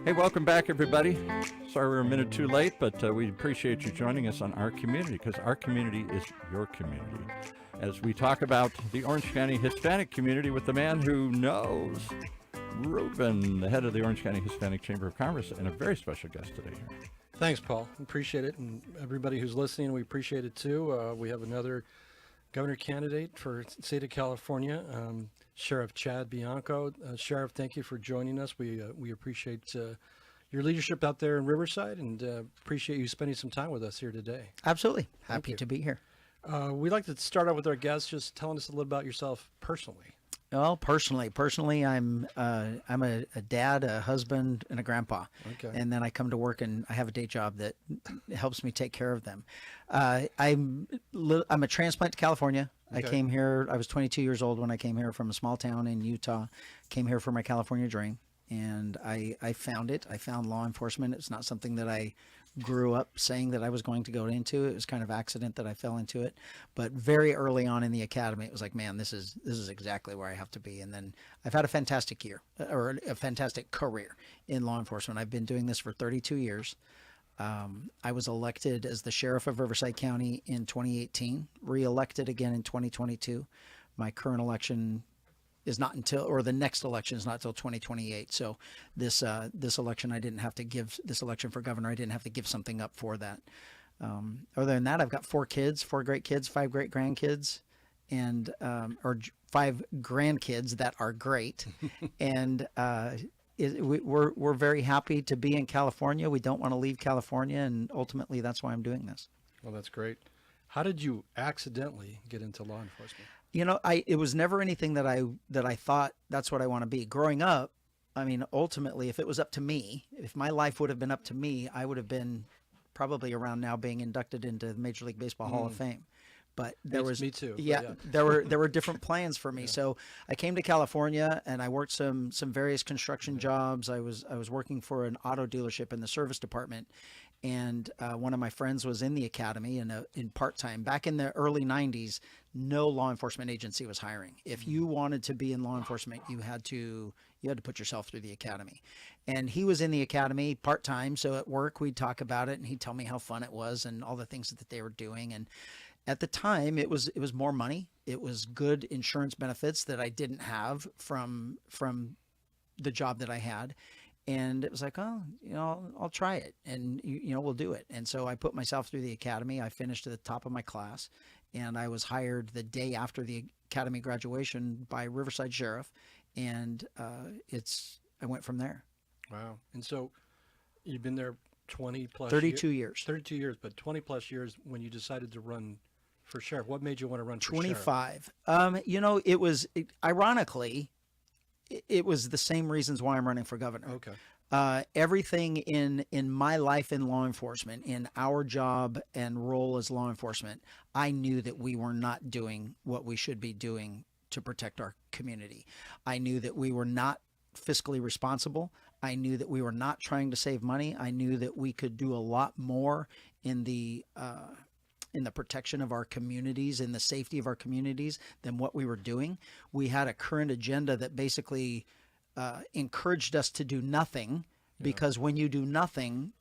Hey, welcome back, everybody. Sorry we're a minute too late, but we appreciate you joining us on Our Community, because our community is your community. As we talk about the Orange County Hispanic community with the man who knows, Ruben, the head of the Orange County Hispanic Chamber of Commerce, and a very special guest today here. Thanks, Paul. Appreciate it. And everybody who's listening, we appreciate it too. We have another governor candidate for the state of California, Sheriff Chad Bianco. Sheriff, thank you for joining us. We appreciate your leadership out there in Riverside, and appreciate you spending some time with us here today. Absolutely. Happy to be here. We'd like to start out with our guests, just telling us a little about yourself personally. Well, personally, I'm a dad, a husband, and a grandpa. Okay. And then I come to work and I have a day job that helps me take care of them. I'm a transplant to California. Okay. I came here. I was 22 years old when I came here from a small town in Utah. Came here for my California dream, and I found it. I found law enforcement. It's not something that I grew up saying that I was going to go into. It was kind of accident that I fell into it. But very early on in the academy, it was like, man, this is exactly where I have to be. And then I've had a fantastic year, or a fantastic career in law enforcement. I've been doing this for 32 years. I was elected as the sheriff of Riverside County in 2018, re-elected again in 2022. My current election is not until, or the next election is not until 2028. So this election, I didn't have to give, this election for governor, I didn't have to give something up for that. Other than that, I've got 4 great kids, 5 great grandkids, and or 5 grandkids that are great. And we're very happy to be in California. We don't want to leave California, and ultimately that's why I'm doing this. Well, that's great. How did you accidentally get into law enforcement? You know, it was never anything that I thought that's what I want to be. Growing up, I mean, ultimately, if it was up to me, if my life would have been up to me, I would have been probably around now being inducted into the Major League Baseball Hall of Fame. But there was me too. Yeah, there were different plans for me. Yeah. So I came to California and I worked some various construction jobs. I was working for an auto dealership in the service department, and one of my friends was in the academy in part-time. Back in the early 90s, no law enforcement agency was hiring. If you wanted to be in law enforcement, you had to put yourself through the academy. And he was in the academy part-time, so at work we'd talk about it and he'd tell me how fun it was and all the things that they were doing. And at the time, it was more money. It was good insurance benefits that I didn't have from the job that I had. And it was like, oh, I'll try it, and we'll do it. And so I put myself through the academy. I finished at the top of my class, and I was hired the day after the academy graduation by Riverside Sheriff, and I went from there. Wow. And so you've been there 20 plus 32 years. 32 years, but 20 plus years when you decided to run for sheriff. What made you want to run for 25. Ironically, it was the same reasons why I'm running for governor. Okay. Everything in my life in law enforcement, in our job and role as law enforcement, I knew that we were not doing what we should be doing to protect our community. I knew that we were not fiscally responsible. I knew that we were not trying to save money. I knew that we could do a lot more in the protection of our communities, in the safety of our communities, than what we were doing. We had a current agenda that basically encouraged us to do nothing, because when you do nothing,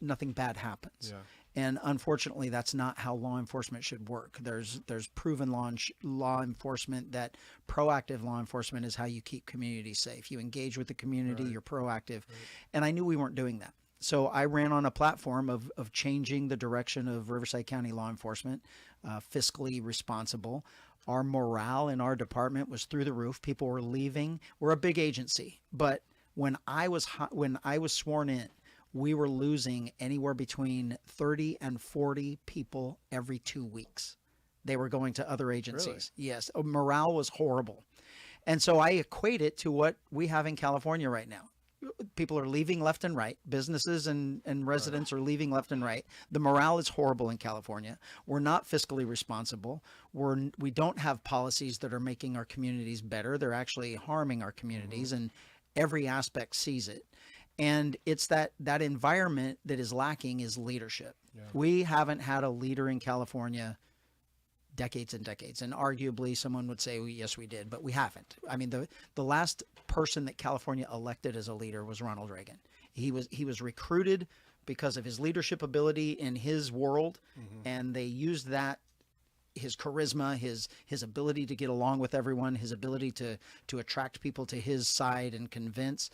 nothing bad happens. Yeah. And unfortunately, that's not how law enforcement should work. There's proven law enforcement that proactive law enforcement is how you keep communities safe. You engage with the community, you're proactive. And I knew we weren't doing that. So I ran on a platform of changing the direction of Riverside County law enforcement, fiscally responsible. Our morale in our department was through the roof. People were leaving. We're a big agency, but when I was sworn in, we were losing anywhere between 30 and 40 people every 2 weeks. They were going to other agencies. Really? Yes, morale was horrible. And so I equate it to what we have in California right now. People are leaving left and right. Businesses and residents are leaving left and right. The morale is horrible in California. We're not fiscally responsible. We don't have policies that are making our communities better. They're actually harming our communities, and every aspect sees it. And it's that environment that is lacking is leadership. Yeah. We haven't had a leader in California decades and decades. And arguably someone would say, well, yes, we did, but we haven't. I mean, the last person that California elected as a leader was Ronald Reagan. He was recruited because of his leadership ability in his world, and they used that, his charisma, his ability to get along with everyone, his ability to attract people to his side and convince.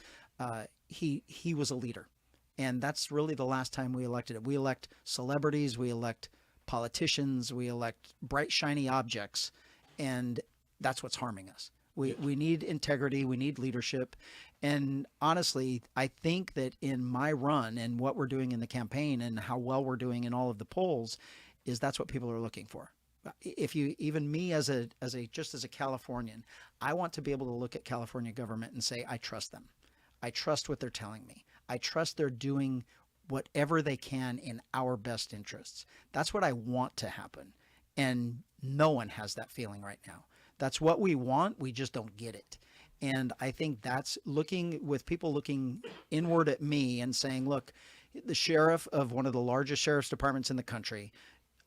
He was a leader, and that's really the last time we elected it. We elect celebrities, we elect politicians, we elect bright shiny objects, and that's what's harming us. We need integrity, we need leadership, and honestly, I think that in my run and what we're doing in the campaign and how well we're doing in all of the polls, is that's what people are looking for. If you, even me as a Californian, I want to be able to look at California government and say, I trust them. I trust what they're telling me. I trust they're doing whatever they can in our best interests. That's what I want to happen. And no one has that feeling right now. That's what we want. We just don't get it. And I think that's with people looking inward at me and saying, look, the sheriff of one of the largest sheriff's departments in the country,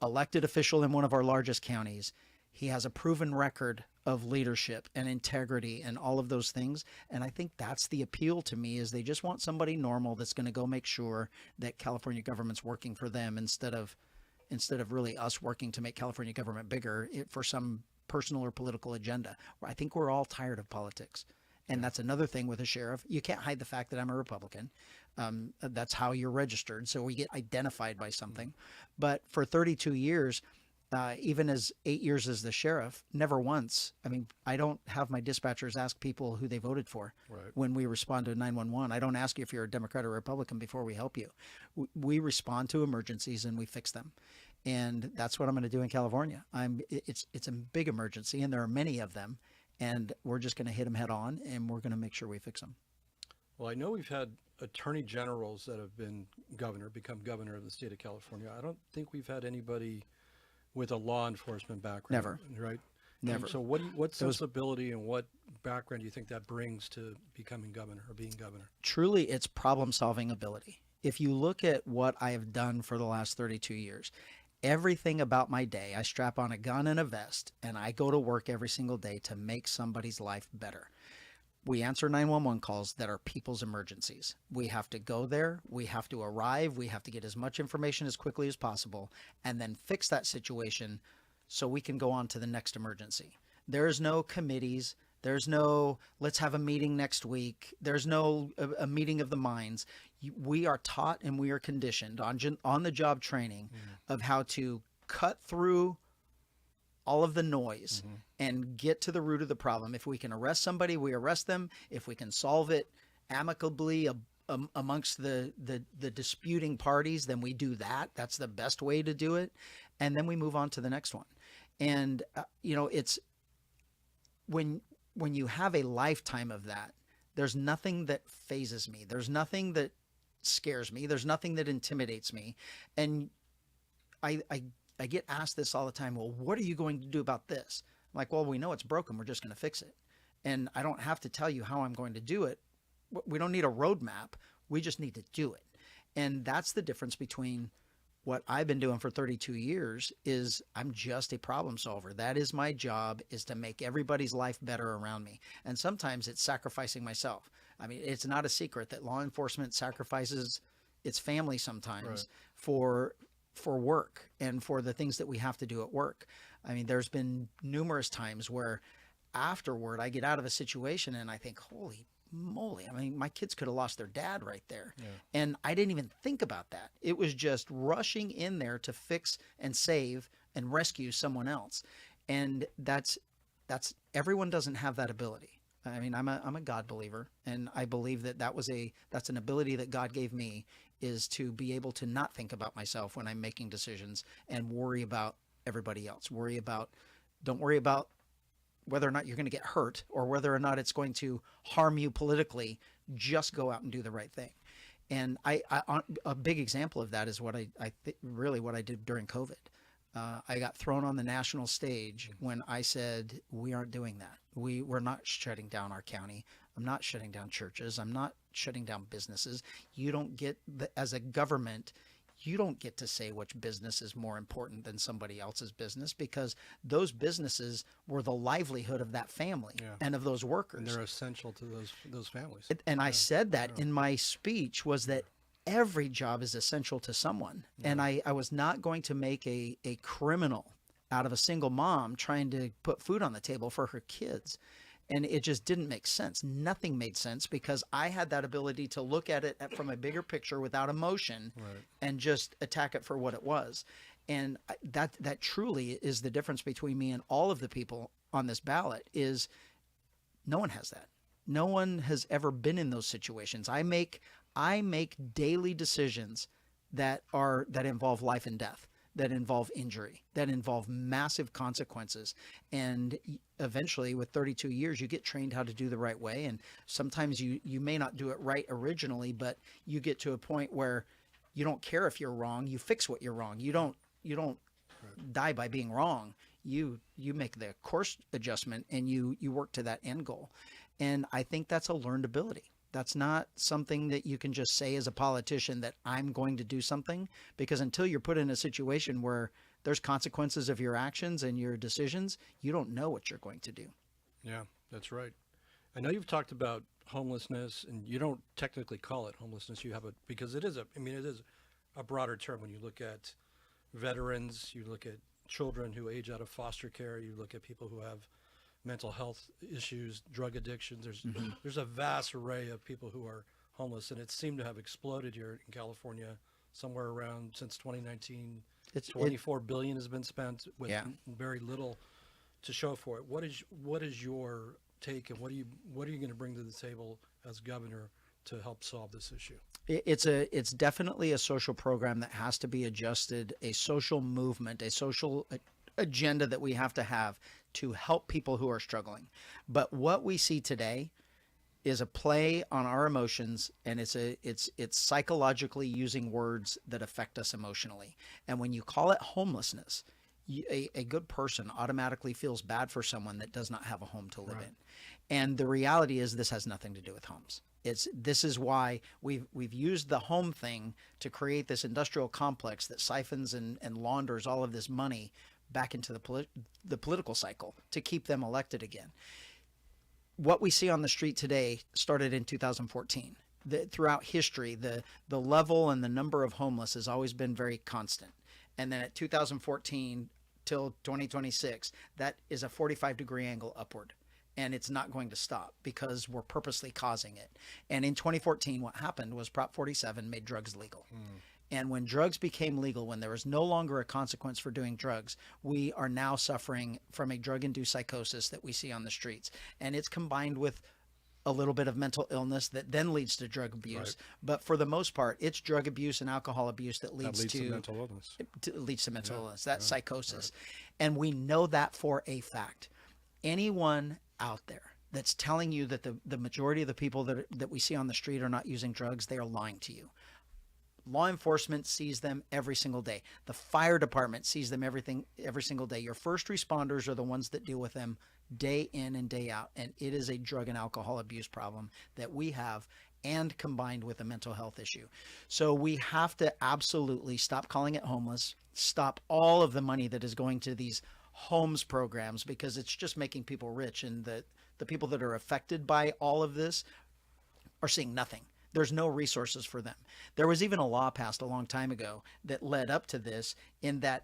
elected official in one of our largest counties, he has a proven record of leadership and integrity and all of those things. And I think that's the appeal to me, is they just want somebody normal that's going to go make sure that California government's working for them instead of really us working to make California government bigger for some personal or political agenda. I think we're all tired of politics. And that's another thing with a sheriff. You can't hide the fact that I'm a Republican. That's how you're registered. So we get identified by something. But for 32 years, even as 8 years as the sheriff, never once, I don't have my dispatchers ask people who they voted for when we respond to 911. I don't ask you if you're a Democrat or Republican before we help you. We respond to emergencies and we fix them. And that's what I'm going to do in California. It's a big emergency, and there are many of them. And we're just going to hit them head on, and we're going to make sure we fix them. Well, I know we've had attorney generals that have become governor of the state of California. I don't think we've had anybody with a law enforcement background. Never. Right? Never. And so what sensibility and what background do you think that brings to becoming governor or being governor? Truly, it's problem-solving ability. If you look at what I have done for the last 32 years, everything about my day, I strap on a gun and a vest, and I go to work every single day to make somebody's life better. We answer 911 calls that are people's emergencies. We have to go there. We have to arrive. We have to get as much information as quickly as possible and then fix that situation so we can go on to the next emergency. There's no committees. There's no, let's have a meeting next week. There's no a meeting of the minds. We are taught and we are conditioned on the job training of how to cut through all of the noise and get to the root of the problem. If we can arrest somebody, we arrest them. If we can solve it amicably amongst the disputing parties, then we do that. That's the best way to do it. And then we move on to the next one. And, it's when you have a lifetime of that, there's nothing that phases me. There's nothing that scares me. There's nothing that intimidates me. And I get asked this all the time. Well, what are you going to do about this? I'm like, well, we know it's broken. We're just going to fix it. And I don't have to tell you how I'm going to do it. We don't need a roadmap. We just need to do it. And that's the difference between what I've been doing for 32 years is I'm just a problem solver. That is my job, is to make everybody's life better around me. And sometimes it's sacrificing myself. It's not a secret that law enforcement sacrifices its family sometimes for work and for the things that we have to do at work. There's been numerous times where afterward I get out of a situation and I think, holy moly, my kids could have lost their dad right there. And I didn't even think about that. It was just rushing in there to fix and save and rescue someone else. And that's everyone doesn't have that ability. I'm a God believer, and I believe that's an ability that God gave me, is to be able to not think about myself when I'm making decisions and worry about everybody else. Don't worry about whether or not you're going to get hurt or whether or not it's going to harm you politically. Just go out and do the right thing. And a big example of that is what I did during COVID. I got thrown on the national stage when I said, we aren't doing that. We're not shutting down our county. I'm not shutting down churches. I'm not shutting down businesses. You don't get, as a government, you don't get to say which business is more important than somebody else's business, because those businesses were the livelihood of that family and of those workers. And they're essential to those families. And I said that in my speech, was that every job is essential to someone. And I was not going to make a criminal out of a single mom trying to put food on the table for her kids. And it just didn't make sense. Nothing made sense, because I had that ability to look at it from a bigger picture without emotion and just attack it for what it was. And that truly is the difference between me and all of the people on this ballot. Is no one has that. No one has ever been in those situations. I make daily decisions that involve life and death, that involve injury, that involve massive consequences. And eventually, with 32 years, you get trained how to do the right way. And sometimes you may not do it right originally, but you get to a point where you don't care if you're wrong. You fix what you're wrong. You don't die by being wrong. You make the course adjustment, and you work to that end goal. And I think that's a learned ability. That's not something that you can just say as a politician that I'm going to do something, because until you're put in a situation where there's consequences of your actions and your decisions, you don't know what you're going to do. Yeah, that's right. I know you've talked about homelessness, and you don't technically call it homelessness. You have because it is a broader term. When you look at veterans, you look at children who age out of foster care, you look at people who have mental health issues, drug addictions. There's a vast array of people who are homeless, and it seemed to have exploded here in California somewhere around since 2019. $24 billion has been spent with very little to show for it. What is your take, and what are you going to bring to the table as governor to help solve this issue? It's definitely a social program that has to be adjusted, a social movement, a social agenda that we have to help people who are struggling. But what we see today is a play on our emotions, and it's psychologically using words that affect us emotionally. And when you call it homelessness, a good person automatically feels bad for someone that does not have a home to live in. And the reality is, this has nothing to do with homes. This is why we've used the home thing to create this industrial complex that siphons and launders all of this money back into the political cycle to keep them elected again. What we see on the street today started in 2014. Throughout history, the level and the number of homeless has always been very constant. And then at 2014 till 2026, that is a 45-degree angle upward. And it's not going to stop, because we're purposely causing it. And in 2014, what happened was Prop 47 made drugs legal. And when drugs became legal, when there was no longer a consequence for doing drugs, we are now suffering from a drug-induced psychosis that we see on the streets. And it's combined with a little bit of mental illness that then leads to drug abuse. But for the most part, it's drug abuse and alcohol abuse that leads to mental illness. Leads to mental illness, that psychosis. And we know that for a fact. Anyone out there that's telling you that the majority of the people that we see on the street are not using drugs, they are lying to you. Law enforcement sees them every single day. The fire department sees them every single day. Your first responders are the ones that deal with them day in and day out. And it is a drug and alcohol abuse problem that we have, and combined with a mental health issue. So we have to absolutely stop calling it homeless, stop all of the money that is going to these homes programs, because it's just making people rich. And the people that are affected by all of this are seeing nothing. There's no resources for them. There was even a law passed a long time ago that led up to this, in that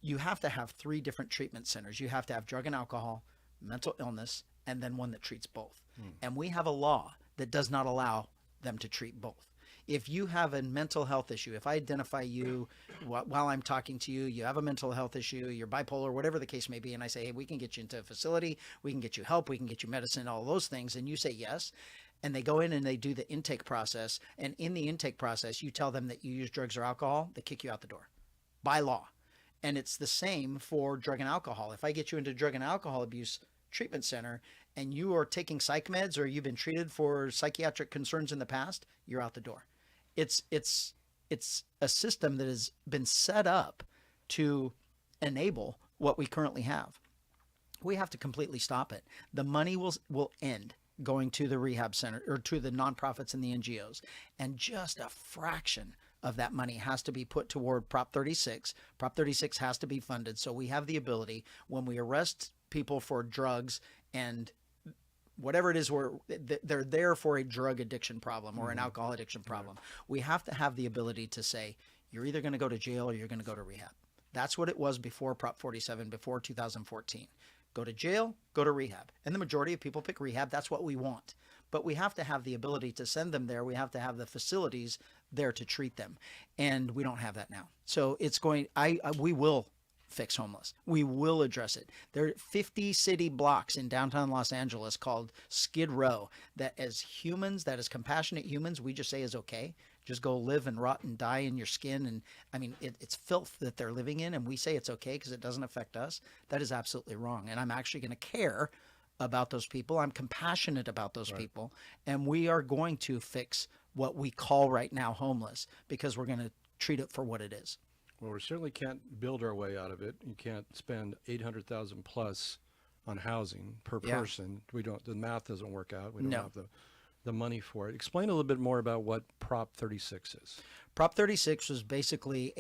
you have to have 3 different treatment centers. You have to have drug and alcohol, mental illness, and then one that treats both. And we have a law that does not allow them to treat both. If you have a mental health issue, if I identify you while I'm talking to you, you have a mental health issue, you're bipolar, whatever the case may be, and I say, hey, we can get you into a facility, we can get you help, we can get you medicine, all those things, and you say yes, and they go in and they do the intake process, and in the intake process, you tell them that you use drugs or alcohol, they kick you out the door by law. And it's the same for drug and alcohol. If I get you into drug and alcohol abuse treatment center and you are taking psych meds, or you've been treated for psychiatric concerns in the past, you're out the door. It's a system that has been set up to enable what we currently have. We have to completely stop it. The money will end going to the rehab center, or to the nonprofits and the NGOs, and just a fraction of that money has to be put toward Prop 36. Prop 36 has to be funded. So we have the ability, when we arrest people for drugs and whatever it is, they're there for a drug addiction problem or an alcohol addiction problem. We have to have the ability to say, you're either going to go to jail or you're going to go to rehab. That's what it was before Prop 47, before 2014. Go to jail, go to rehab. And the majority of people pick rehab. That's what we want. But we have to have the ability to send them there. We have to have the facilities there to treat them. And we don't have that now. So it's going, we will fix homeless. We will address it. There are 50 city blocks in downtown Los Angeles called Skid Row that as humans, that as compassionate humans, we just say is okay. Just go live and rot and die in your skin. And I mean, it's filth that they're living in. And we say it's okay because it doesn't affect us. That is absolutely wrong. And I'm actually going to care about those people. I'm compassionate about those people. And we are going to fix what we call right now homeless because we're going to treat it for what it is. Well, we certainly can't build our way out of it. You can't spend $800,000 plus on housing per person. We don't. The math doesn't work out. We don't have the money for it. Explain a little bit more about what Prop 36 is. Prop 36 was basically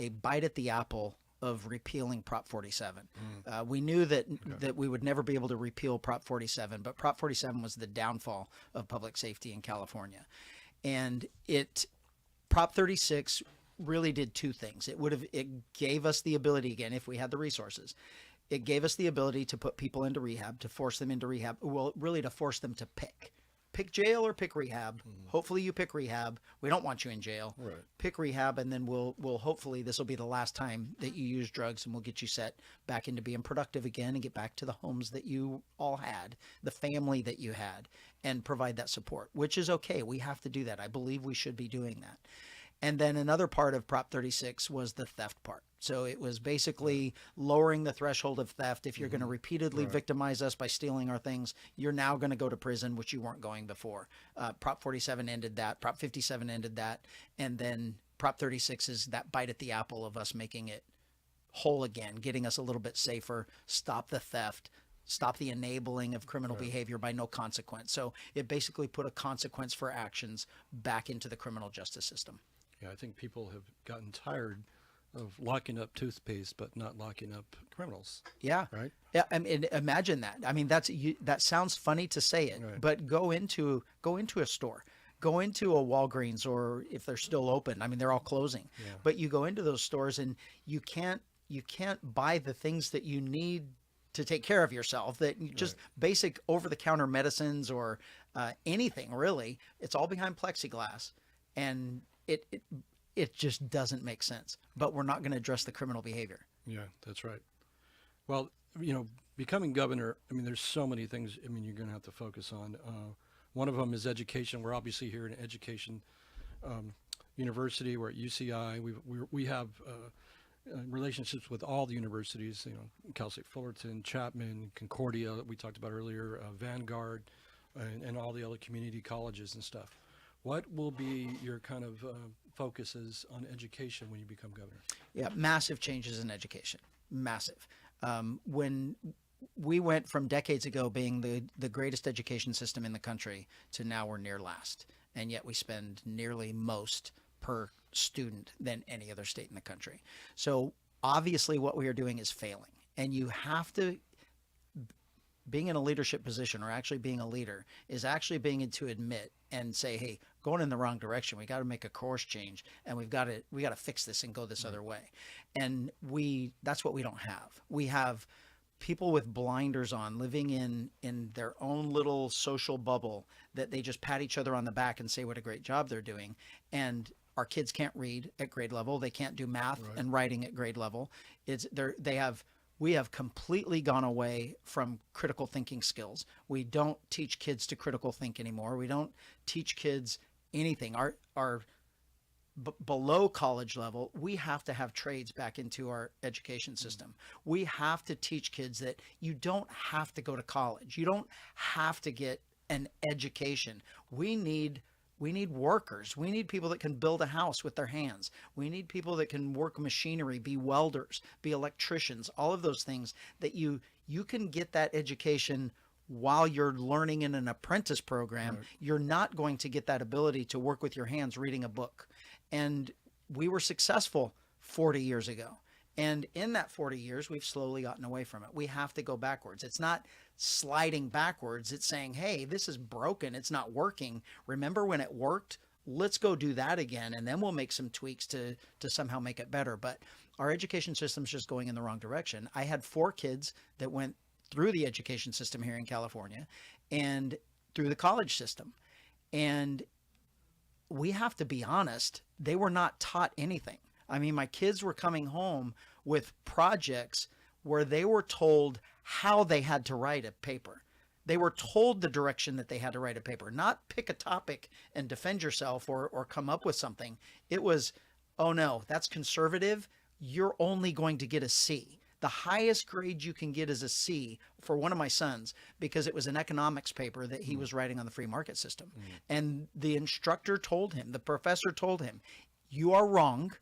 a bite at the apple of repealing Prop 47. We knew that we would never be able to repeal Prop 47, but Prop 47 was the downfall of public safety in California. And Prop 36 really did two things. It gave us the ability, again, if we had the resources, it gave us the ability to put people into rehab, to force them into rehab, well, really to force them to pick jail or pick rehab. Hopefully you pick rehab. We don't want you in jail. Right. Pick rehab, and then we'll hopefully this will be the last time that you use drugs, and we'll get you set back into being productive again and get back to the homes that you all had, the family that you had, and provide that support, which is okay. We have to do that. I believe we should be doing that. And then another part of Prop 36 was the theft part. So it was basically lowering the threshold of theft. If you're going to repeatedly victimize us by stealing our things, you're now going to go to prison, which you weren't going before. Prop 47 ended that. Prop 57 ended that. And then Prop 36 is that bite at the apple of us making it whole again, getting us a little bit safer, stop the theft, stop the enabling of criminal behavior by no consequence. So it basically put a consequence for actions back into the criminal justice system. Yeah, I think people have gotten tired of locking up toothpaste, but not locking up criminals. Yeah. Right. Yeah. I mean, imagine that. I mean, that sounds funny to say it, but go into a store, go into a Walgreens, or if they're still open, I mean, they're all closing, but you go into those stores and you can't buy the things that you need to take care of yourself, that you just basic over-the-counter medicines or anything really. It's all behind plexiglass, and it just doesn't make sense. But we're not going to address the criminal behavior. Yeah, that's right. Well, becoming governor, I mean, there's so many things, I mean, you're going to have to focus on. One of them is education. We're obviously here in education university. We're at UCI. We have relationships with all the universities, Cal State Fullerton, Chapman, Concordia, that we talked about earlier, Vanguard, and all the other community colleges and stuff. What will be your kind of focuses on education when you become governor? Yeah, massive changes in education, massive. When we went from decades ago being the greatest education system in the country to now we're near last, and yet we spend nearly most per student than any other state in the country. So obviously what we are doing is failing, and you have to, being in a leadership position or actually being a leader is actually being able to admit and say, hey, going in the wrong direction. We got to make a course change, and we got to fix this and go this other way. And that's what we don't have. We have people with blinders on, living in their own little social bubble that they just pat each other on the back and say what a great job they're doing. And our kids can't read at grade level. They can't do math and writing at grade level. We have completely gone away from critical thinking skills. We don't teach kids to critical think anymore. We don't teach kids anything. Our below college level, we have to have trades back into our education system. We have to teach kids that you don't have to go to college. You don't have to get an education. We need workers. We need people that can build a house with their hands. We need people that can work machinery, be welders, be electricians, all of those things that you can get that education while you're learning in an apprentice program. You're not going to get that ability to work with your hands reading a book. And we were successful 40 years ago. And in that 40 years, we've slowly gotten away from it. We have to go backwards. It's not sliding backwards. It's saying, hey, this is broken. It's not working. Remember when it worked? Let's go do that again. And then we'll make some tweaks to somehow make it better. But our education system's just going in the wrong direction. I had 4 kids that went through the education system here in California and through the college system. And we have to be honest, they were not taught anything. I mean, my kids were coming home with projects where they were told how they had to write a paper. They were told the direction that they had to write a paper, not pick a topic and defend yourself or come up with something. It was, oh no, that's conservative. You're only going to get a C. The highest grade you can get is a C for one of my sons because it was an economics paper that he was writing on the free market system. And the instructor told him, the professor told him, you are wrong.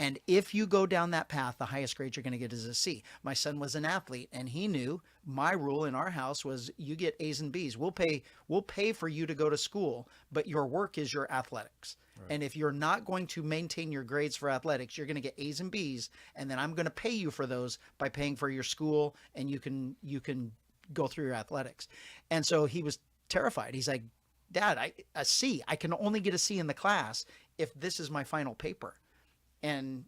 And if you go down that path, the highest grade you're going to get is a C. My son was an athlete, and he knew my rule in our house was you get A's and B's. We'll pay for you to go to school, but your work is your athletics. Right. And if you're not going to maintain your grades for athletics, you're going to get A's and B's, and then I'm going to pay you for those by paying for your school, and you can go through your athletics. And so he was terrified. He's like, Dad, a C. I can only get a C in the class if this is my final paper. And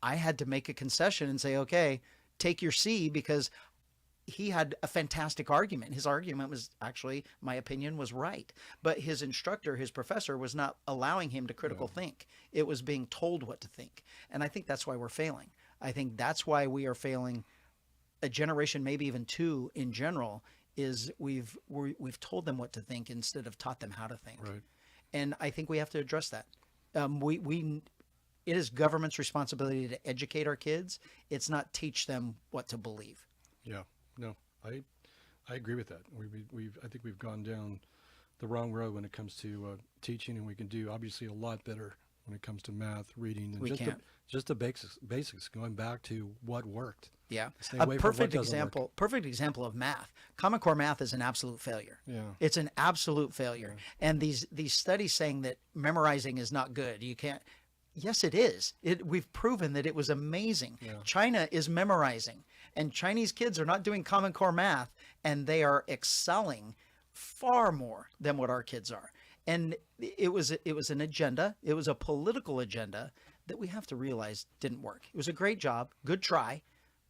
I had to make a concession and say, okay, take your C, because he had a fantastic argument. His argument was actually, my opinion was right. But his instructor, his professor, was not allowing him to critical think. It was being told what to think. And I think that's why we're failing. I think that's why we are failing a generation, maybe even 2 in general, is we've told them what to think instead of taught them how to think. Right. And I think we have to address that. It is government's responsibility to educate our kids. It's not teach them what to believe. Yeah, no, I agree with that. I think we've gone down the wrong road when it comes to teaching, and we can do obviously a lot better when it comes to math, reading, and just the basics. Going back to what worked. Yeah, Stay a away from what perfect doesn't work. example of math. Common Core math is an absolute failure. Yeah, it's an absolute failure. Yeah. And these studies saying that memorizing is not good. You can't. Yes, it is. We've proven that it was amazing. Yeah. China is memorizing, and Chinese kids are not doing Common Core math, and they are excelling far more than what our kids are. And it was an agenda. It was a political agenda that we have to realize didn't work. It was a great job, good try,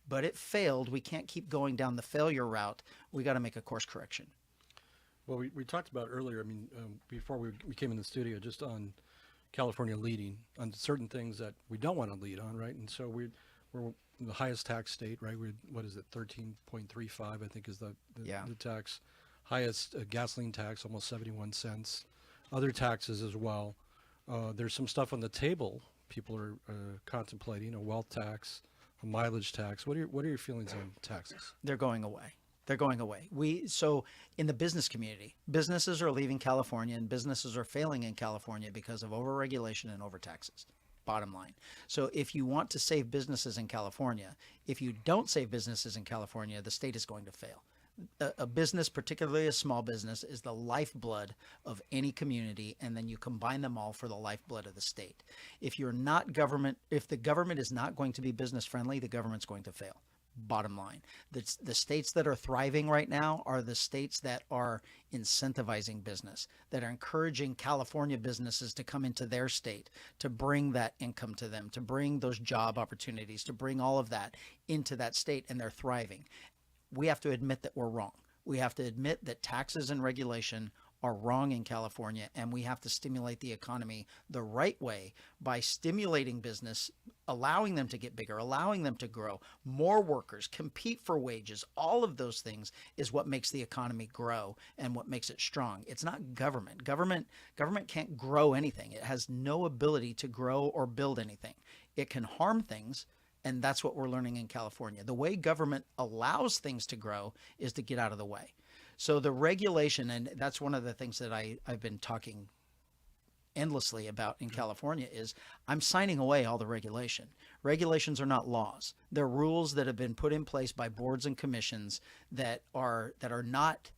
but it failed. We can't keep going down the failure route. We got to make a course correction. Well, we talked about earlier, I mean, before we came in the studio, just on California leading on certain things that we don't want to lead on, right? And so we're the highest tax state, right? We're, what is it, 13.35, I think is the tax. Highest gasoline tax, almost 71 cents. Other taxes as well. There's some stuff on the table people are contemplating, a wealth tax, a mileage tax. What are your feelings on taxes? They're going away. They're going away. So in the business community, businesses are leaving California, and businesses are failing in California because of overregulation and overtaxes. Bottom line. So if you want to save businesses in California, if you don't save businesses in California, the state is going to fail. A business, particularly a small business, is the lifeblood of any community, and then you combine them all for the lifeblood of the state. If the government is not going to be business friendly, the government's going to fail. Bottom line. The states that are thriving right now are the states that are incentivizing business, that are encouraging California businesses to come into their state, to bring that income to them, to bring those job opportunities, to bring all of that into that state, and they're thriving. We have to admit that we're wrong. We have to admit that taxes and regulation are wrong in California, and we have to stimulate the economy the right way by stimulating business, allowing them to get bigger, allowing them to grow, more workers, compete for wages. All of those things is what makes the economy grow and what makes it strong. It's not government. Government can't grow anything. It has no ability to grow or build anything. It can harm things. And that's what we're learning in California. The way government allows things to grow is to get out of the way. So the regulation, and that's one of the things that I've been talking endlessly about in California, is I'm signing away all the regulation. Regulations are not laws. They're rules that have been put in place by boards and commissions that are not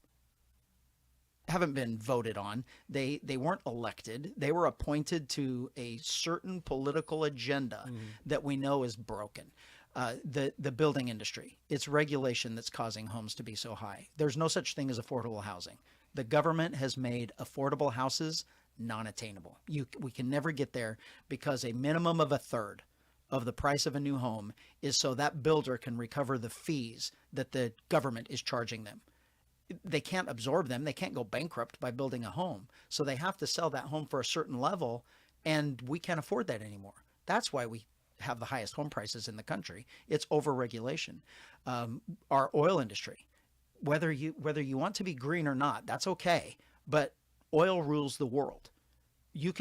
haven't been voted on. They weren't elected. They were appointed to a certain political agenda that we know is broken. The building industry, it's regulation that's causing homes to be so high. There's no such thing as affordable housing. The government has made affordable houses non-attainable. We can never get there because a minimum of a third of the price of a new home is so that builder can recover the fees that the government is charging them. They can't absorb them. They can't go bankrupt by building a home. So they have to sell that home for a certain level, and we can't afford that anymore. That's why we have the highest home prices in the country. It's over-regulation. Our oil industry, whether you want to be green or not, that's okay. But oil rules the world. You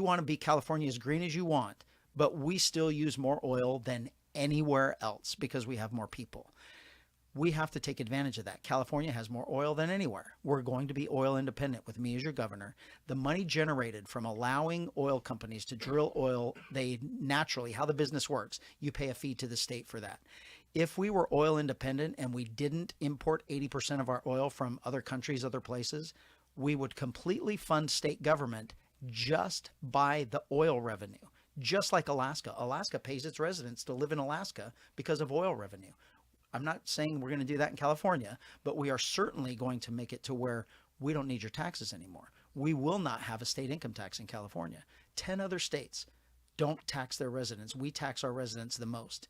want to be California as green as you want, but we still use more oil than anywhere else because we have more people. We have to take advantage of that. California has more oil than anywhere. We're going to be oil independent with me as your governor. The money generated from allowing oil companies to drill oil, they naturally, how the business works, you pay a fee to the state for that. If we were oil independent and we didn't import 80% of our oil from other countries, other places, we would completely fund state government just by the oil revenue. Just like Alaska. Alaska pays its residents to live in Alaska because of oil revenue. I'm not saying we're going to do that in California, but we are certainly going to make it to where we don't need your taxes anymore. We will not have a state income tax in California. 10 other states don't tax their residents. We tax our residents the most.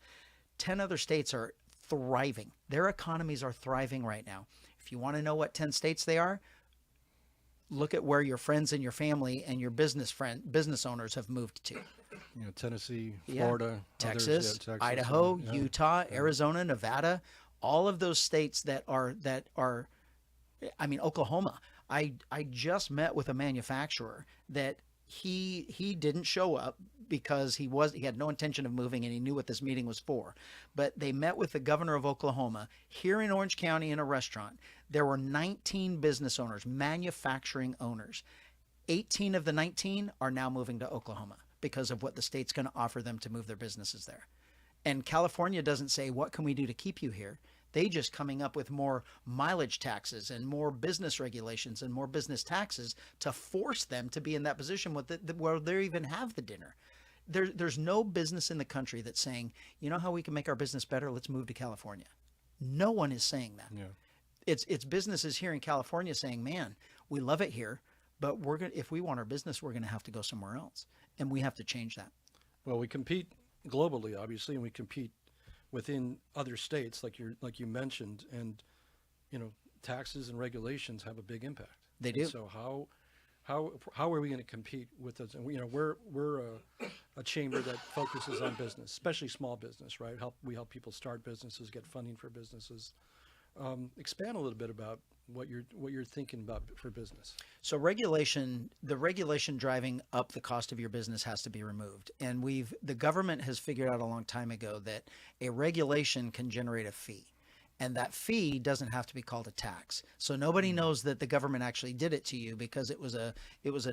10 other states are thriving. Their economies are thriving right now. If you want to know what 10 states they are, look at where your friends and your family and your business owners have moved to. Tennessee, Florida, Texas, Texas, Idaho, Utah, Arizona, Nevada, all of those states that are, Oklahoma. I just met with a manufacturer that he didn't show up because he had no intention of moving and he knew what this meeting was for. But they met with the governor of Oklahoma here in Orange County in a restaurant. There were 19 business owners, manufacturing owners. 18 of the 19 are now moving to Oklahoma because of what the state's going to offer them to move their businesses there. And California doesn't say, what can we do to keep you here? They just coming up with more mileage taxes and more business regulations and more business taxes to force them to be in that position where they even have the dinner. There's no business in the country that's saying, you know how we can make our business better? Let's move to California. No one is saying that. Yeah. It's businesses here in California saying, man, we love it here, but if we want our business, we're going to have to go somewhere else. And we have to change that. Well, we compete globally, obviously, and we compete within other states, like you mentioned, and taxes and regulations have a big impact. They do. And so how are we going to compete with those? And we're a chamber that focuses on business, especially small business, right? We help people start businesses, get funding for businesses. Expand a little bit about what you're thinking about for business. So the regulation driving up the cost of your business has to be removed. And the government has figured out a long time ago that a regulation can generate a fee. And that fee doesn't have to be called a tax. So nobody knows that the government actually did it to you because it was a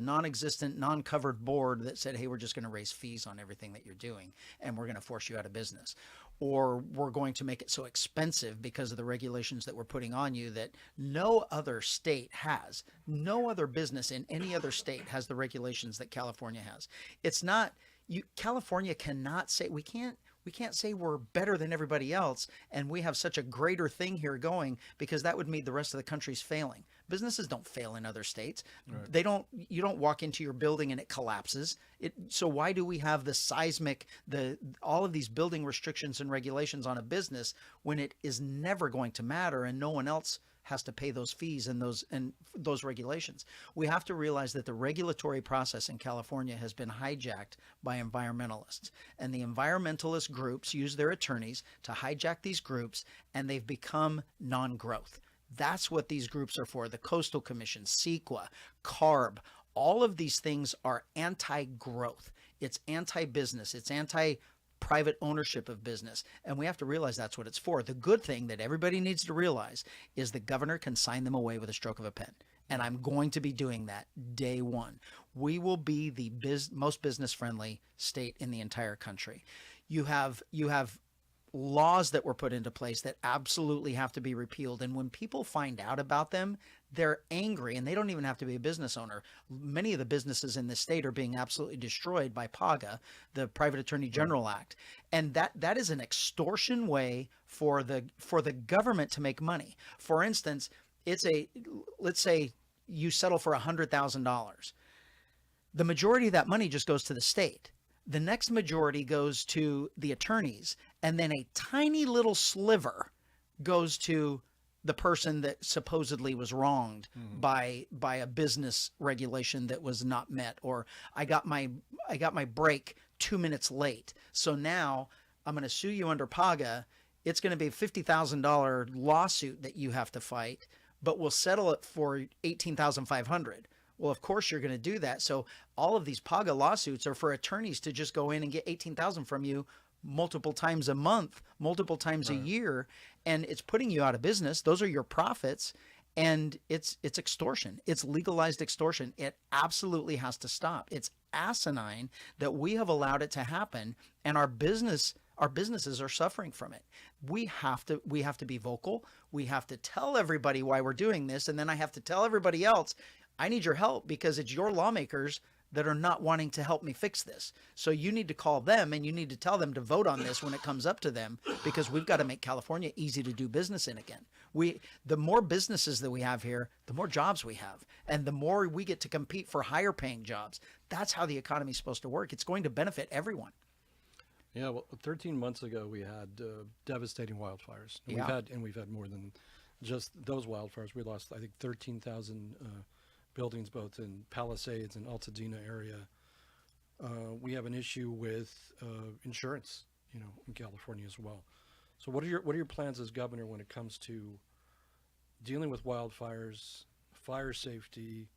non-existent, non-covered board that said, hey, we're just going to raise fees on everything that you're doing and we're going to force you out of business. Or we're going to make it so expensive because of the regulations that we're putting on you that no other state has. No other business in any other state has the regulations that California has. It's not, California cannot say, we can't say we're better than everybody else and we have such a greater thing here going because that would mean the rest of the country's failing. Businesses don't fail in other states. Right. You don't walk into your building and it collapses. So why do we have the seismic, all of these building restrictions and regulations on a business when it is never going to matter and no one else has to pay those fees and those regulations? We have to realize that the regulatory process in California has been hijacked by environmentalists, and the environmentalist groups use their attorneys to hijack these groups, and they've become non-growth. That's what these groups are for. The Coastal Commission, CEQA, CARB, all of these things are anti-growth. It's anti-business. It's anti-private ownership of business. And we have to realize that's what it's for. The good thing that everybody needs to realize is the governor can sign them away with a stroke of a pen. And I'm going to be doing that day one. We will be the most business-friendly state in the entire country. You have laws that were put into place that absolutely have to be repealed. And when people find out about them, they're angry, and they don't even have to be a business owner. Many of the businesses in the state are being absolutely destroyed by PAGA, the Private Attorney General Act. And that is an extortion way for the government to make money. For instance, let's say you settle for $100,000. The majority of that money just goes to the state. The next majority goes to the attorneys, and then a tiny little sliver goes to the person that supposedly was wronged by a business regulation that was not met, or I got my break 2 minutes late. So now I'm going to sue you under PAGA. It's going to be a $50,000 lawsuit that you have to fight, but we'll settle it for $18,500. Well, of course you're going to do that. So all of these PAGA lawsuits are for attorneys to just go in and get $18,000 from you multiple times a month, multiple times a year, and it's putting you out of business. Those are your profits, and it's extortion. It's legalized extortion. It absolutely has to stop. It's asinine that we have allowed it to happen, and our businesses are suffering from it. We have to be vocal. We have to tell everybody why we're doing this, and then I have to tell everybody else, I need your help because it's your lawmakers that are not wanting to help me fix this. So you need to call them, and you need to tell them to vote on this when it comes up to them, because we've got to make California easy to do business in again. The more businesses that we have here, the more jobs we have, and the more we get to compete for higher paying jobs. That's how the economy is supposed to work. It's going to benefit everyone. Yeah, well, 13 months ago we had devastating wildfires. And we've had more than just those wildfires. We lost, I think, 13,000 buildings, both in Palisades and Altadena area. We have an issue with insurance, in California as well. So what are your plans as governor when it comes to dealing with wildfires, fire safety,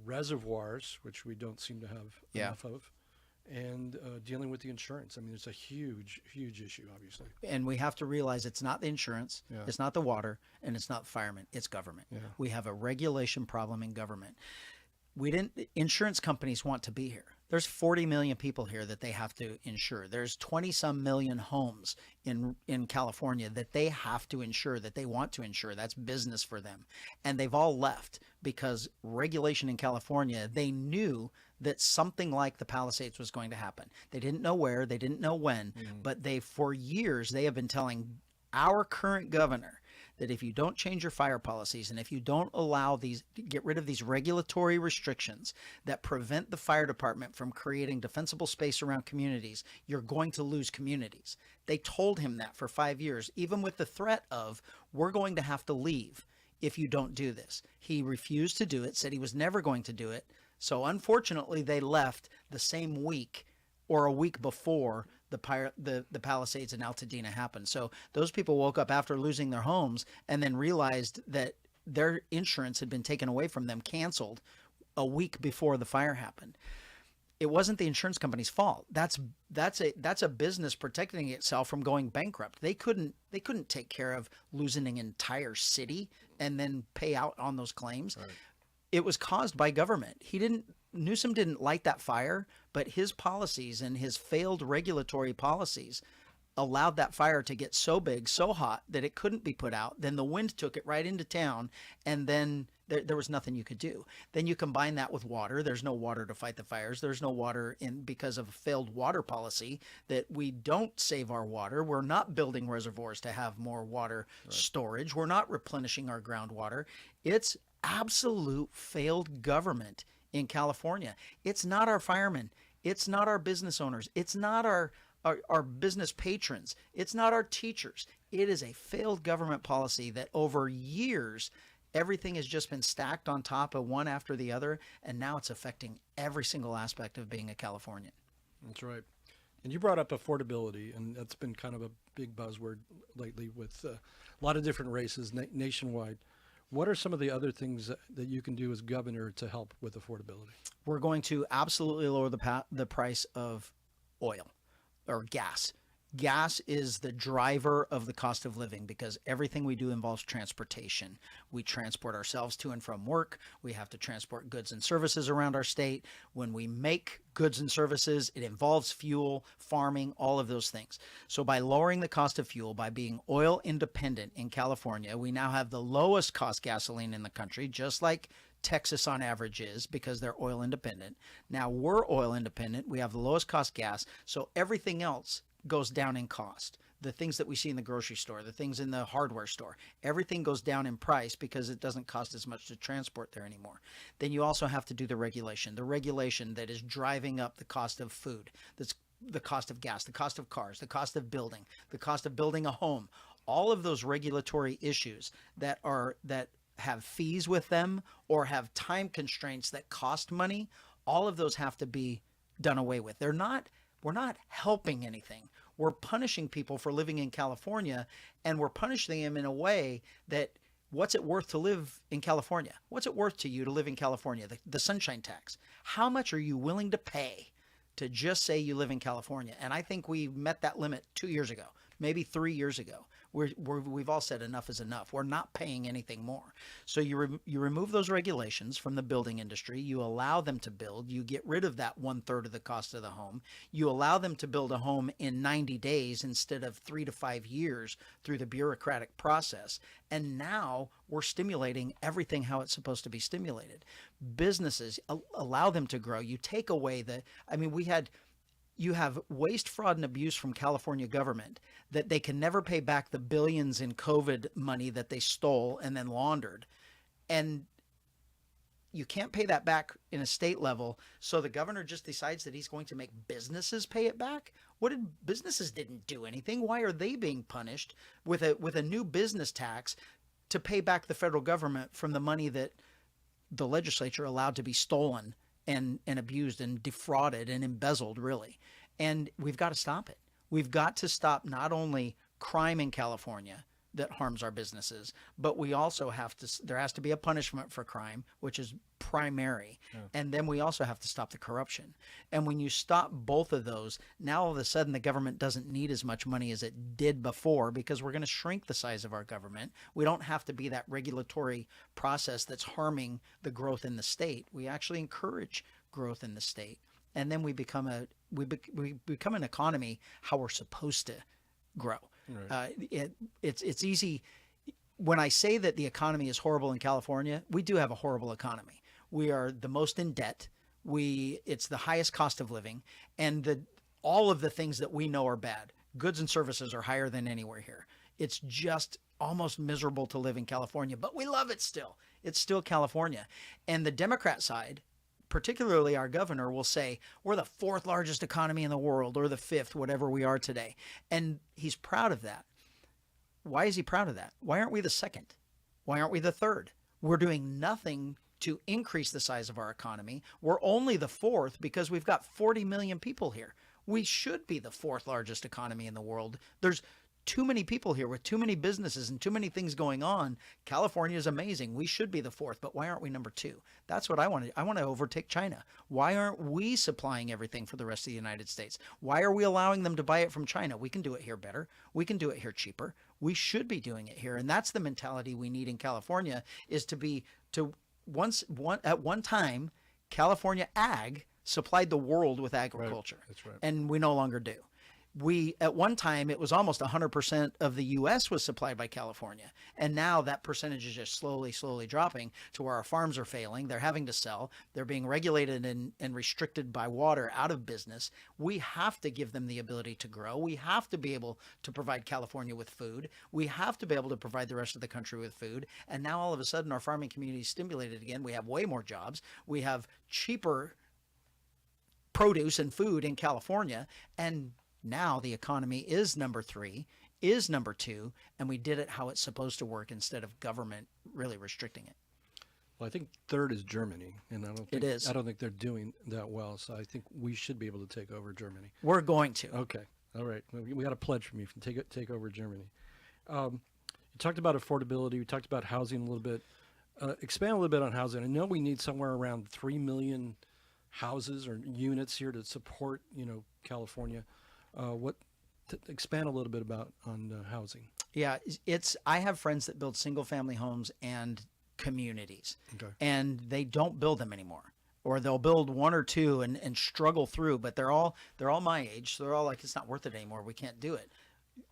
reservoirs, which we don't seem to have enough of, and dealing with the insurance? I mean, it's a huge, huge issue, obviously. And we have to realize it's not the insurance, it's not the water, and it's not the firemen, it's government. Yeah. We have a regulation problem in government. Insurance companies want to be here. There's 40 million people here that they have to insure. There's 20-some million homes in California that they have to insure, that they want to insure. That's business for them. And they've all left because regulation in California, they knew that something like the Palisades was going to happen. They didn't know where, they didn't know when, but for years, they have been telling our current governor that if you don't change your fire policies, and if you don't get rid of these regulatory restrictions that prevent the fire department from creating defensible space around communities, you're going to lose communities. They told him that for 5 years, even with the threat of, we're going to have to leave if you don't do this. He refused to do it, said he was never going to do it. So unfortunately, they left the same week or a week before the Palisades in Altadena happened. So those people woke up after losing their homes and then realized that their insurance had been taken away from them, canceled a week before the fire happened. It wasn't the insurance company's fault. That's a business protecting itself from going bankrupt. They couldn't take care of losing an entire city and then pay out on those claims. Right. It was caused by government. Newsom didn't light that fire, but his policies and his failed regulatory policies allowed that fire to get so big, so hot that it couldn't be put out. Then the wind took it right into town, and then there was nothing you could do. Then you combine that with water. There's no water to fight the fires. There's no water because of a failed water policy that we don't save our water. We're not building reservoirs to have more water storage. We're not replenishing our groundwater. It's absolute failed government in California. It's not our firemen. It's not our business owners. It's not our business patrons. It's not our teachers. It is a failed government policy that over years, everything has just been stacked on top of one after the other, and now it's affecting every single aspect of being a Californian. That's right. And you brought up affordability, and that's been kind of a big buzzword lately with a lot of different races nationwide. What are some of the other things that you can do as governor to help with affordability? We're going to absolutely lower the price of oil or gas. gas is the driver of the cost of living because everything we do involves transportation. We transport ourselves to and from work. We have to transport goods and services around our state. When we make goods and services, it involves fuel, farming, all of those things. So by lowering the cost of fuel, by being oil independent in California, we now have the lowest cost gasoline in the country, just like Texas on average is, because they're oil independent. Now we're oil independent. We have the lowest cost gas. So everything else goes down in cost. The things that we see in the grocery store, the things in the hardware store, everything goes down in price because it doesn't cost as much to transport there anymore. Then you also have to do the regulation that is driving up the cost of food. That's the cost of gas, the cost of cars, the cost of building a home. All of those regulatory issues that have fees with them or have time constraints that cost money, all of those have to be done away with. We're not helping anything. We're punishing people for living in California, and we're punishing them in a way that what's it worth to live in California? What's it worth to you to live in California? The sunshine tax. How much are you willing to pay to just say you live in California? And I think we met that limit 2 years ago, maybe 3 years ago. We've all said enough is enough. We're not paying anything more. So you remove those regulations from the building industry. You allow them to build. You get rid of that 1/3 of the cost of the home. You allow them to build a home in 90 days instead of 3 to 5 years through the bureaucratic process. And now we're stimulating everything how it's supposed to be stimulated. Businesses, allow them to grow. You take away you have waste, fraud, and abuse from California government that they can never pay back the billions in COVID money that they stole and then laundered. And you can't pay that back in a state level. So the governor just decides that he's going to make businesses pay it back. Businesses didn't do anything. Why are they being punished with a new business tax to pay back the federal government from the money that the legislature allowed to be stolen and abused and defrauded and embezzled, really? And we've got to stop it. We've got to stop not only crime in California that harms our businesses, but we also there has to be a punishment for crime, which is primary. Yeah. And then we also have to stop the corruption. And when you stop both of those, now all of a sudden the government doesn't need as much money as it did before because we're going to shrink the size of our government. We don't have to be that regulatory process that's harming the growth in the state. We actually encourage growth in the state. And then we become an economy how we're supposed to grow. Right. It's easy. When I say that the economy is horrible in California, we do have a horrible economy. We are the most in debt. It's the highest cost of living, and all of the things that we know are bad. Goods and services are higher than anywhere here. It's just almost miserable to live in California, but we love it still. It's still California. And the Democrat side, particularly our governor, will say we're the 4th largest economy in the world, or the 5th, whatever we are today. And he's proud of that. Why is he proud of that? Why aren't we the 2nd? Why aren't we the 3rd? We're doing nothing to increase the size of our economy. We're only the 4th because we've got 40 million people here. We should be the 4th largest economy in the world. There's too many people here with too many businesses and too many things going on. California is amazing. We should be the 4th, but why aren't we number 2? That's what I want to. I want to overtake China. Why aren't we supplying everything for the rest of the United States? Why are we allowing them to buy it from China? We can do it here better. We can do it here cheaper. We should be doing it here. And that's the mentality we need in California, is at one time, California ag supplied the world with agriculture. Right. That's right. And we no longer do. At one time, it was almost 100% of the U.S. was supplied by California. And now that percentage is just slowly dropping to where our farms are failing. They're having to sell. They're being regulated and restricted by water out of business. We have to give them the ability to grow. We have to be able to provide California with food. We have to be able to provide the rest of the country with food. And now all of a sudden, our farming community is stimulated again. We have way more jobs. We have cheaper produce and food in California. And now the economy is number 3, is number 2, and we did it how it's supposed to work instead of government really restricting it. Well, I think 3rd is Germany, and I don't think they're doing that well. So I think we should be able to take over Germany. We're going to. Okay, all right. We got a pledge from you to take over Germany. You talked about affordability. We talked about housing a little bit. Expand a little bit on housing. I know we need somewhere around 3 million houses or units here to support, California. expand a little bit about on housing. Yeah, I have friends that build single family homes and communities, Okay. and they don't build them anymore. Or they'll build one or two and struggle through, but they're all my age, so they're all like, it's not worth it anymore. We can't do it.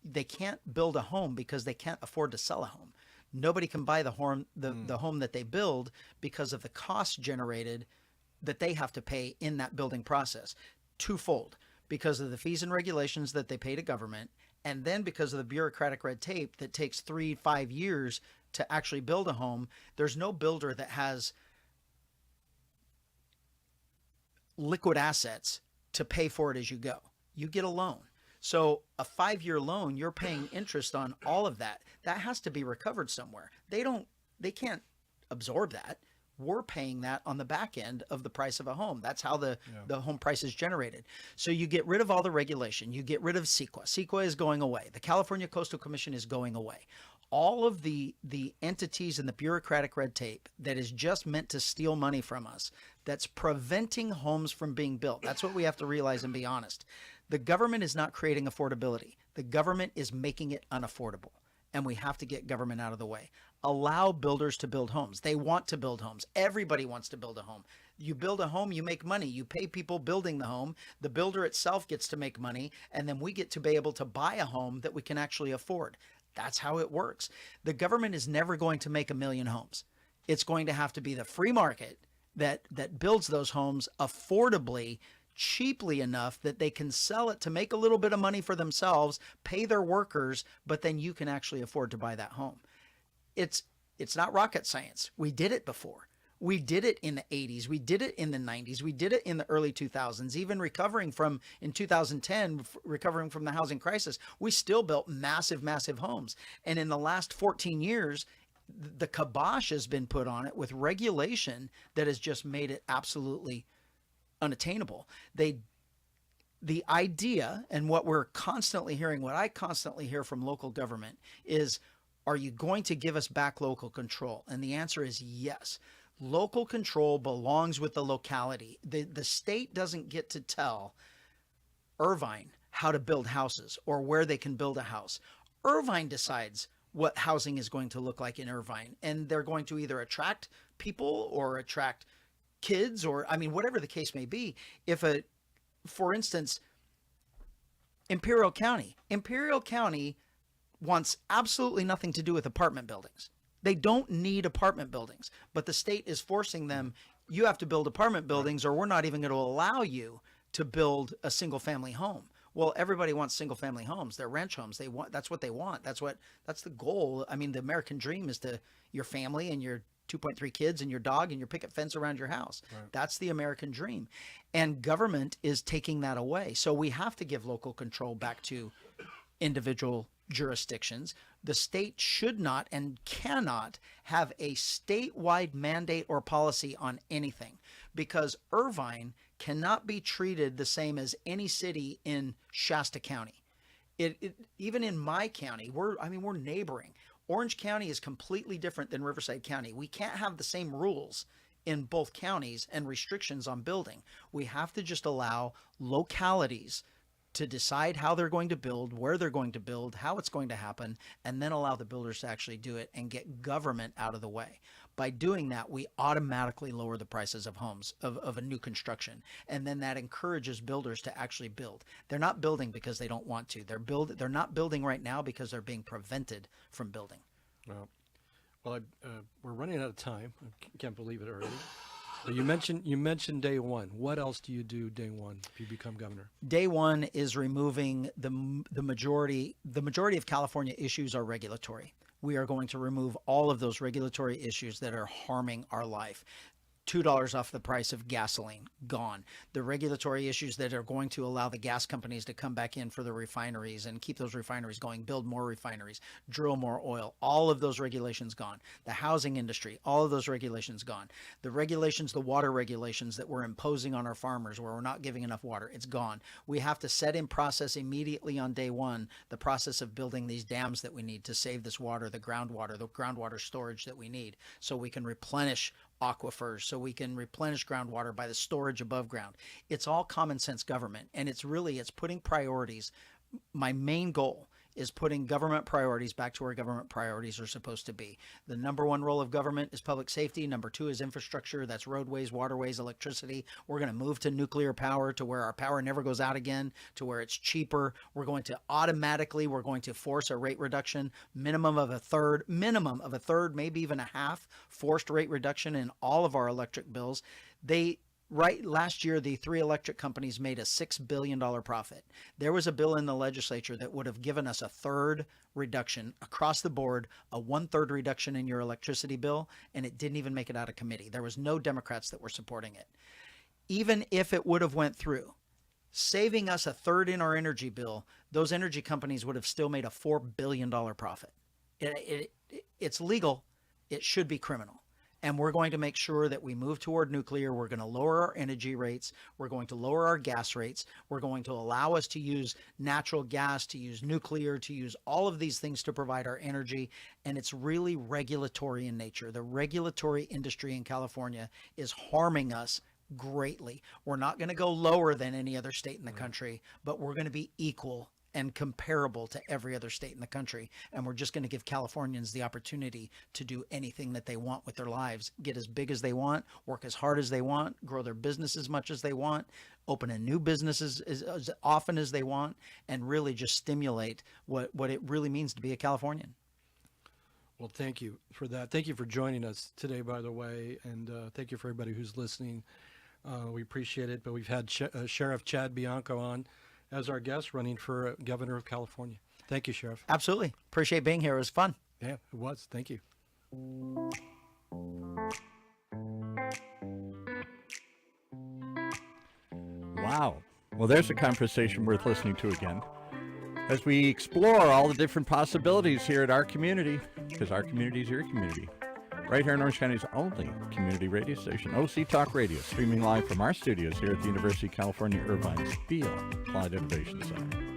They can't build a home because they can't afford to sell a home. Nobody can buy the home that they build because of the costs generated that they have to pay in that building process. Twofold, because of the fees and regulations that they pay to government, and then because of the bureaucratic red tape that takes 3-5 years to actually build a home. There's no builder that has liquid assets to pay for it as you go. You get a loan. So a 5-year loan, you're paying interest on all of that. That has to be recovered somewhere. They can't absorb that. We're paying that on the back end of the price of a home. That's how the home price is generated. So you get rid of all the regulation. You get rid of CEQA. CEQA is going away. The California Coastal Commission is going away. All of the entities and the bureaucratic red tape that is just meant to steal money from us, that's preventing homes from being built. That's what we have to realize and be honest. The government is not creating affordability. The government is making it unaffordable. And we have to get government out of the way. Allow builders to build homes. They want to build homes. Everybody wants to build a home. You build a home, you make money. You pay people building the home. The builder itself gets to make money. And then we get to be able to buy a home that we can actually afford. That's how it works. The government is never going to make 1 million homes. It's going to have to be the free market that builds those homes affordably, cheaply enough that they can sell it to make a little bit of money for themselves, pay their workers, but then you can actually afford to buy that home. It's not rocket science. We did it before. We did it in the 80s. We did it in the 90s. We did it in the early 2000s. Even in 2010, recovering from the housing crisis, we still built massive, massive homes. And in the last 14 years, the kibosh has been put on it with regulation that has just made it absolutely unattainable. The idea, and what we're constantly hearing, what I constantly hear from local government is, are you going to give us back local control? And the answer is yes. Local control belongs with the locality. The state doesn't get to tell Irvine how to build houses or where they can build a house. Irvine decides what housing is going to look like in Irvine. And they're going to either attract people or attract kids, or whatever the case may be. For instance, Imperial County wants absolutely nothing to do with apartment buildings. They don't need apartment buildings, but the state is forcing them, you have to build apartment buildings or we're not even going to allow you to build a single family home. Well, everybody wants single family homes. They're ranch homes. That's what they want. That's the goal. The American dream is your family and your 2.3 kids and your dog and your picket fence around your house. Right. That's the American dream. And government is taking that away. So we have to give local control back to individual jurisdictions. The state should not and cannot have a statewide mandate or policy on anything, because Irvine cannot be treated the same as any city in Shasta County. Even in my county, we're neighboring. Orange County is completely different than Riverside County. We can't have the same rules in both counties and restrictions on building. We have to just allow localities to decide how they're going to build, where they're going to build, how it's going to happen, and then allow the builders to actually do it and get government out of the way. By doing that, we automatically lower the prices of homes, of a new construction. And then that encourages builders to actually build. They're not building because they don't want to. They're not building right now because they're being prevented from building. Well, we're running out of time. I can't believe it already. You mentioned day one. What else do you do day one if you become governor? Day one is removing the majority. The majority of California issues are regulatory. We are going to remove all of those regulatory issues that are harming our life. $2 off the price of gasoline, gone. The regulatory issues that are going to allow the gas companies to come back in for the refineries and keep those refineries going, build more refineries, drill more oil, all of those regulations gone. The housing industry, all of those regulations gone. The regulations, the water regulations that we're imposing on our farmers where we're not giving enough water, it's gone. We have to set in process immediately on day one the process of building these dams that we need to save this water, the groundwater storage that we need, so we can replenish aquifers, so we can replenish groundwater by the storage above ground. It's all common sense government, and it's putting priorities my main goal is putting government priorities back to where government priorities are supposed to be. The number one role of government is public safety. Number two is infrastructure. That's roadways, waterways, electricity. We're going to move to nuclear power to where our power never goes out again, to where it's cheaper. We're going to force a rate reduction, minimum of a third, maybe even a half forced rate reduction in all of our electric bills. Last year, the three electric companies made a $6 billion profit. There was a bill in the legislature that would have given us a third reduction across the board, a 1/3 reduction in your electricity bill, and it didn't even make it out of committee. There was no Democrats that were supporting it. Even if it would have went through, saving us a third in our energy bill, those energy companies would have still made a $4 billion profit. It's legal. It should be criminal. And we're going to make sure that we move toward nuclear. We're going to lower our energy rates. We're going to lower our gas rates. We're going to allow us to use natural gas, to use nuclear, to use all of these things to provide our energy. And it's really regulatory in nature. The regulatory industry in California is harming us greatly. We're not going to go lower than any other state in the country, but we're going to be equal and comparable to every other state in the country. And we're just going to give Californians the opportunity to do anything that they want with their lives, get as big as they want, work as hard as they want, grow their business as much as they want, open a new business as often as they want, and really just stimulate what it really means to be a Californian. Well, thank you for that. Thank you for joining us today, by the way, and thank you for everybody who's listening. We appreciate it, but we've had Sheriff Chad Bianco on as our guest running for governor of California. Thank you, Sheriff. Absolutely. Appreciate being here. It was fun. Yeah, it was. Thank you. Wow. Well, there's a conversation worth listening to again as we explore all the different possibilities here at our community, because our community is your community. Right here in Orange County's only community radio station, OC Talk Radio, streaming live from our studios here at the University of California Irvine's Field Applied Innovation Center.